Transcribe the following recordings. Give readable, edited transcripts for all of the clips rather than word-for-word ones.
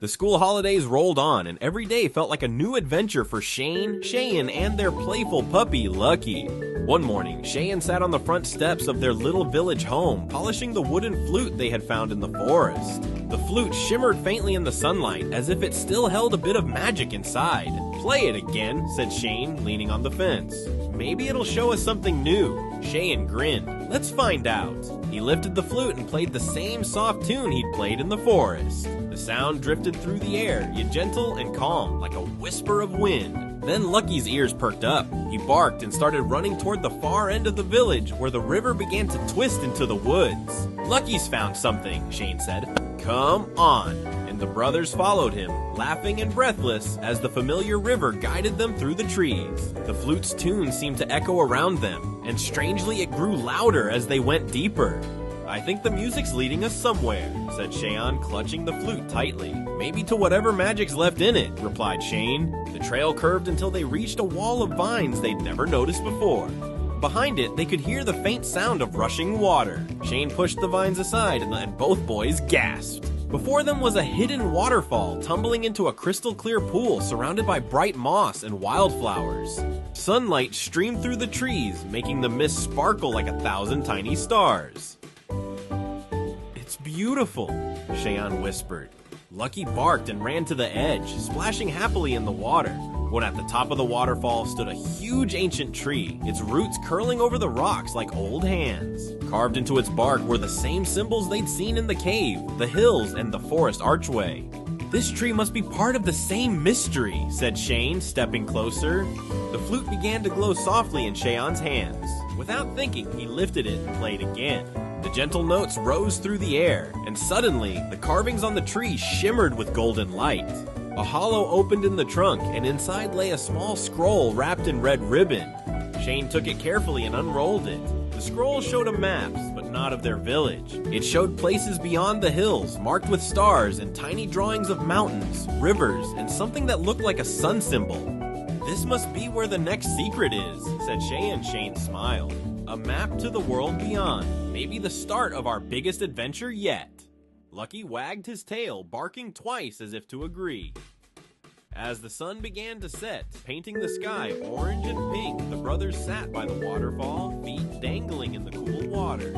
The school holidays rolled on, and every day felt like a new adventure for Shane, Cheyenne, and their playful puppy, Lucky. One morning, Cheyenne sat on the front steps of their little village home, polishing the wooden flute they had found in the forest. The flute shimmered faintly in the sunlight, as if it still held a bit of magic inside. "Play it again," said Shane, leaning on the fence. "Maybe it'll show us something new." Cheyenne grinned. "Let's find out." He lifted the flute and played the same soft tune he'd played in the forest. The sound drifted through the air, yet gentle and calm, like a whisper of wind. Then Lucky's ears perked up. He barked and started running toward the far end of the village, where the river began to twist into the woods. "Lucky's found something," Shane said. "Come on." And the brothers followed him, laughing and breathless, as the familiar river guided them through the trees. The flute's tune seemed to echo around them, and strangely it grew louder as they went deeper. "I think the music's leading us somewhere," said Cheyenne, clutching the flute tightly. "Maybe to whatever magic's left in it," replied Shane. The trail curved until they reached a wall of vines they'd never noticed before. Behind it, they could hear the faint sound of rushing water. Shane pushed the vines aside, and both boys gasped. Before them was a hidden waterfall, tumbling into a crystal-clear pool surrounded by bright moss and wildflowers. Sunlight streamed through the trees, making the mist sparkle like 1,000 tiny stars. "It's beautiful," Cheyenne whispered. Lucky barked and ran to the edge, splashing happily in the water. When at the top of the waterfall stood a huge ancient tree, its roots curling over the rocks like old hands. Carved into its bark were the same symbols they'd seen in the cave, the hills, and the forest archway. "This tree must be part of the same mystery," said Shane, stepping closer. The flute began to glow softly in Cheyenne's hands. Without thinking, he lifted it and played again. The gentle notes rose through the air, and suddenly, the carvings on the tree shimmered with golden light. A hollow opened in the trunk, and inside lay a small scroll wrapped in red ribbon. Shane took it carefully and unrolled it. The scroll showed a map, but not of their village. It showed places beyond the hills, marked with stars and tiny drawings of mountains, rivers, and something that looked like a sun symbol. "This must be where the next secret is," said Cheyenne. Shane smiled. "A map to the world beyond. Maybe the start of our biggest adventure yet." Lucky wagged his tail, barking twice as if to agree. As the sun began to set, painting the sky orange and pink, the brothers sat by the waterfall, feet dangling in the cool water.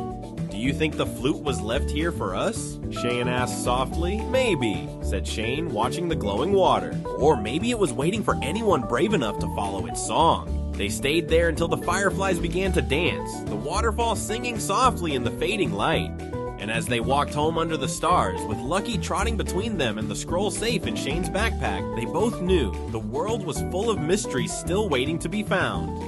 "Do you think the flute was left here for us?" Cheyenne asked softly. "Maybe," said Shane, watching the glowing water. "Or maybe it was waiting for anyone brave enough to follow its song." They stayed there until the fireflies began to dance, the waterfall singing softly in the fading light. And as they walked home under the stars, with Lucky trotting between them and the scroll safe in Shane's backpack, they both knew the world was full of mysteries still waiting to be found.